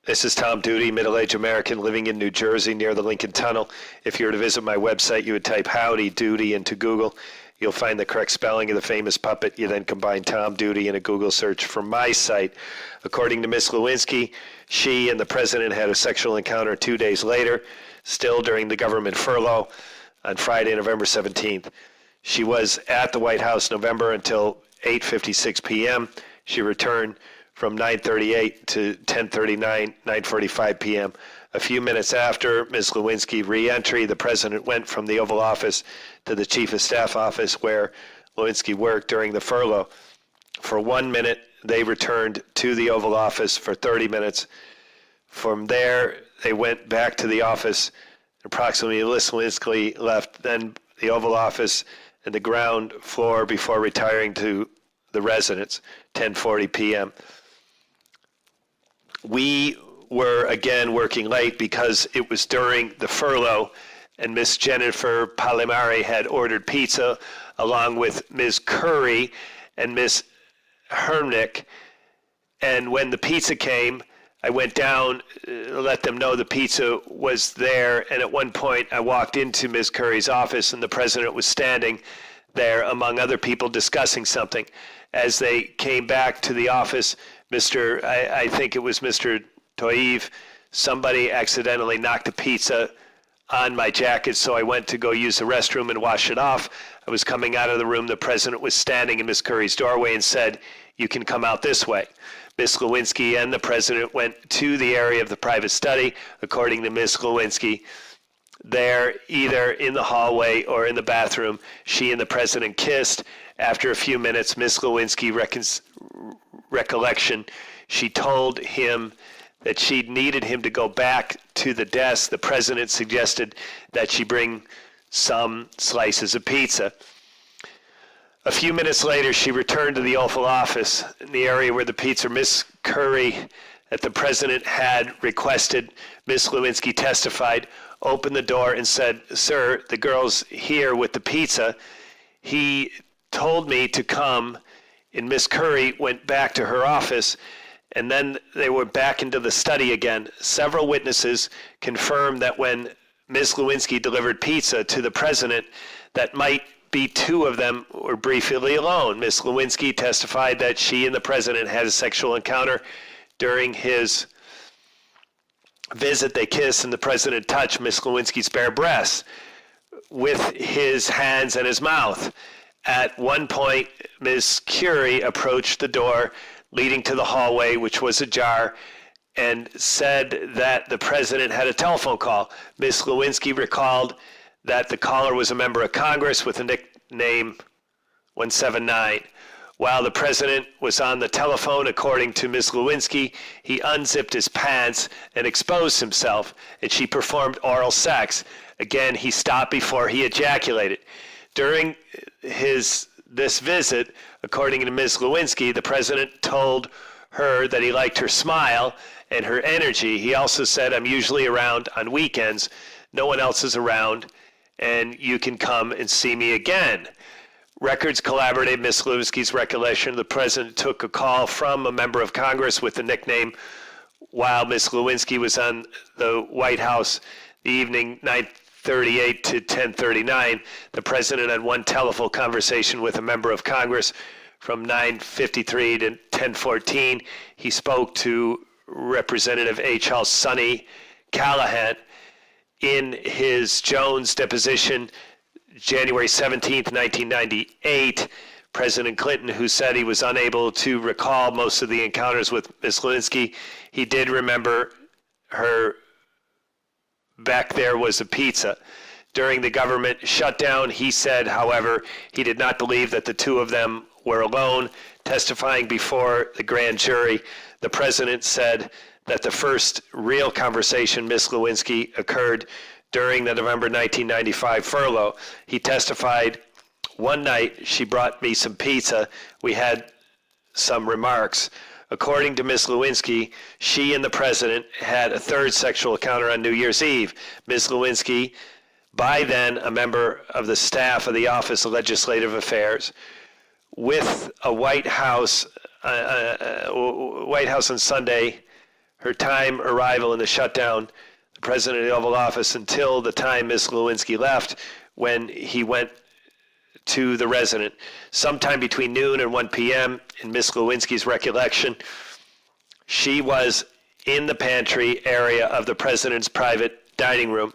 This is Tom Duty, middle-aged American living in New Jersey near the Lincoln Tunnel. If you were to visit my website, you would type Howdy Doody into Google. You'll find the correct spelling of the famous puppet. You then combine Tom Duty in a Google search for my site. According to Ms. Lewinsky, she and the president had a sexual encounter 2 days later, still during the government furlough, on Friday, November 17th. She was at the White House November until 8:56 p.m. She returned from 9:38 to 10:39, 9:45 p.m. A few minutes after Ms. Lewinsky re-entry, the president went from the Oval Office to the Chief of Staff office where Lewinsky worked during the furlough. For 1 minute, they returned to the Oval Office for 30 minutes. From there, they went back to the office. Approximately, Ms. Lewinsky left then the Oval Office and the ground floor before retiring to the residence, 10:40 p.m. We were again working late because it was during the furlough, and Miss Jennifer Palimari had ordered pizza along with Ms. Curry and Miss Hermnick. And when the pizza came, I went down, let them know the pizza was there, and at one point I walked into Ms. Curry's office and the president was standing there among other people discussing something. As they came back to the office, I think it was Mr. Toiv, somebody accidentally knocked a pizza on my jacket, so I went to go use the restroom and wash it off. I was coming out of the room. The president was standing in Ms. Curry's doorway and said, "You can come out this way." Ms. Lewinsky and the president went to the area of the private study. According to Ms. Lewinsky, there, either in the hallway or in the bathroom, she and the president kissed. After a few minutes, Ms. Lewinsky recollection, she told him that she needed him to go back to the desk. The president suggested that she bring some slices of pizza. A few minutes later, she returned to the Oval Office in the area where the pizza. Miss Curry, that the president had requested, Ms. Lewinsky testified, opened the door and said, "Sir, the girl's here with the pizza. He told me to come," and Miss Curry went back to her office, and then they were back into the study again. Several witnesses confirmed that when Ms. Lewinsky delivered pizza to the president, that might be two of them were briefly alone. Ms. Lewinsky testified that she and the president had a sexual encounter. During his visit, they kissed, and the president touched Ms. Lewinsky's bare breasts with his hands and his mouth. At one point, Ms. Curie approached the door leading to the hallway, which was ajar, and said that the president had a telephone call. Ms. Lewinsky recalled that the caller was a member of Congress with a nickname 179. While the president was on the telephone, according to Ms. Lewinsky, he unzipped his pants and exposed himself, and she performed oral sex. Again, he stopped before he ejaculated. During this visit, according to Ms. Lewinsky, the president told her that he liked her smile and her energy. He also said, "I'm usually around on weekends. No one else is around, and you can come and see me again." Records corroborated Ms. Lewinsky's recollection. The president took a call from a member of Congress with the nickname while Ms. Lewinsky was on the White House the evening 9:38 to 10:39. The president had one telephone conversation with a member of Congress from 9:53 to 10:14. He spoke to Representative H.L. Sonny Callahan. In his Jones deposition, January 17th, 1998, President Clinton, who said he was unable to recall most of the encounters with Ms. Lewinsky, he did remember her back there was a pizza. During the government shutdown, he said, however, he did not believe that the two of them were alone. Testifying before the grand jury, the president said that the first real conversation Ms. Lewinsky occurred during the November 1995 furlough. He testified, "One night she brought me some pizza. We had some remarks." According to Ms. Lewinsky, she and the president had a third sexual encounter on New Year's Eve. Ms. Lewinsky, by then a member of the staff of the Office of Legislative Affairs, with a White House on Sunday her time arrival in the shutdown, the president of the Oval Office, until the time Ms. Lewinsky left, when he went to the resident. Sometime between noon and 1 p.m., in Ms. Lewinsky's recollection, she was in the pantry area of the president's private dining room,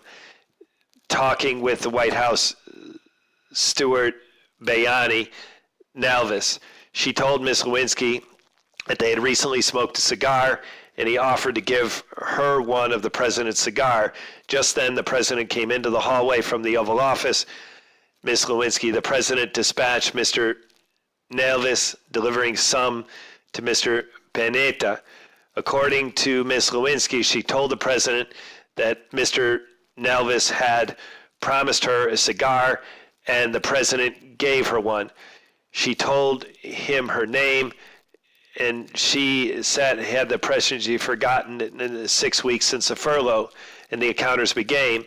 talking with the White House steward Bayani Nalvis. She told Ms. Lewinsky that they had recently smoked a cigar, and he offered to give her one of the president's cigar. Just then, the president came into the hallway from the Oval Office. Ms. Lewinsky, the president, dispatched Mr. Nalvis, delivering some to Mr. Panetta. According to Ms. Lewinsky, she told the president that Mr. Nalvis had promised her a cigar, and the president gave her one. She told him her name, and she said had the presidency forgotten in the 6 weeks since the furlough and the encounters began.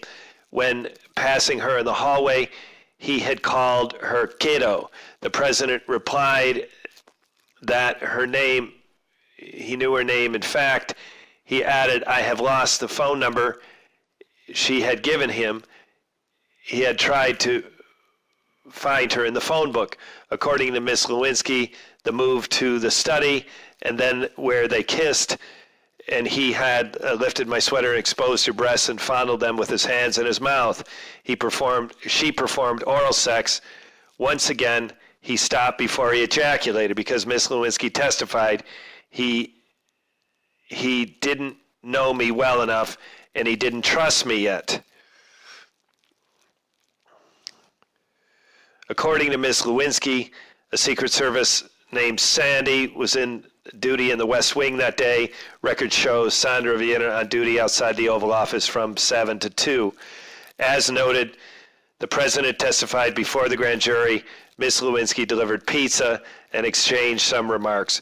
When passing her in the hallway, he had called her kiddo. The president replied that her name, he knew her name. In fact, he added, "I have lost the phone number she had given him." He had tried to find her in the phone book. According to Ms. Lewinsky, the move to the study and then where they kissed, and he had lifted my sweater and exposed her breasts and fondled them with his hands in his mouth. She performed oral sex. Once again, he stopped before he ejaculated because Ms. Lewinsky testified he didn't know me well enough and he didn't trust me yet. According to Ms. Lewinsky, a Secret Service named Sandy was in duty in the West Wing that day. Record shows Sandra Vienna on duty outside the Oval Office from 7 to 2. As noted, the president testified before the grand jury. Ms. Lewinsky delivered pizza and exchanged some remarks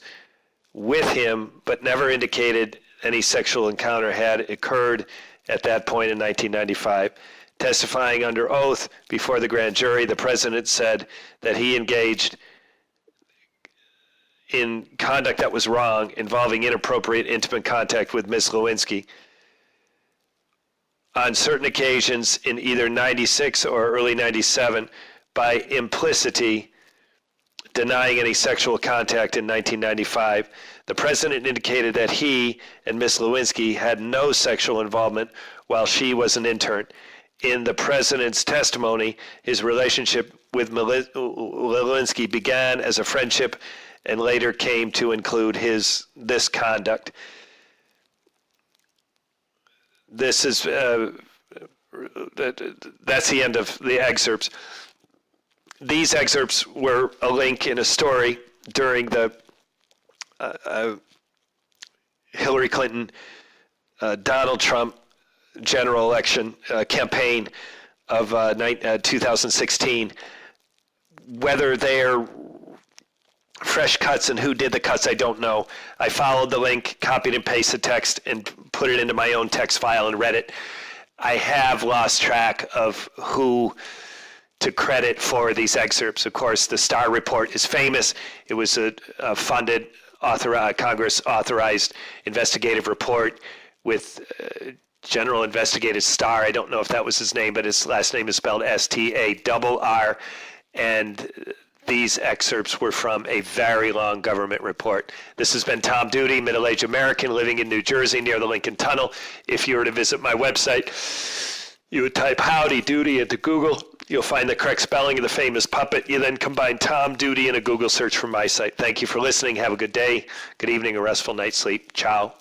with him, but never indicated any sexual encounter had occurred at that point in 1995. Testifying under oath before the grand jury, the president said that he engaged in conduct that was wrong, involving inappropriate intimate contact with Ms. Lewinsky on certain occasions in either 96 or early 97, by implicity denying any sexual contact in 1995. The president indicated that he and Ms. Lewinsky had no sexual involvement while she was an intern. In the president's testimony, his relationship with Lewinsky began as a friendship and later came to include this conduct. This is that's the end of the excerpts. These excerpts were a link in a story during the Hillary Clinton, Donald Trump general election campaign of 2016. Whether they're fresh cuts and who did the cuts, I don't know. I followed the link, copied and pasted text, and put it into my own text file and read it. I have lost track of who to credit for these excerpts. Of course, the Starr Report is famous. It was a funded, Congress-authorized investigative report with General Investigator Starr. I don't know if that was his name, but his last name is spelled S-T-A-R-R. And these excerpts were from a very long government report. This has been Tom Duty, middle-aged American living in New Jersey near the Lincoln Tunnel. If you were to visit my website, you would type Howdy Doody into Google. You'll find the correct spelling of the famous puppet. You then combine Tom Duty in a Google search from my site. Thank you for listening. Have a good day, good evening, a restful night's sleep. Ciao.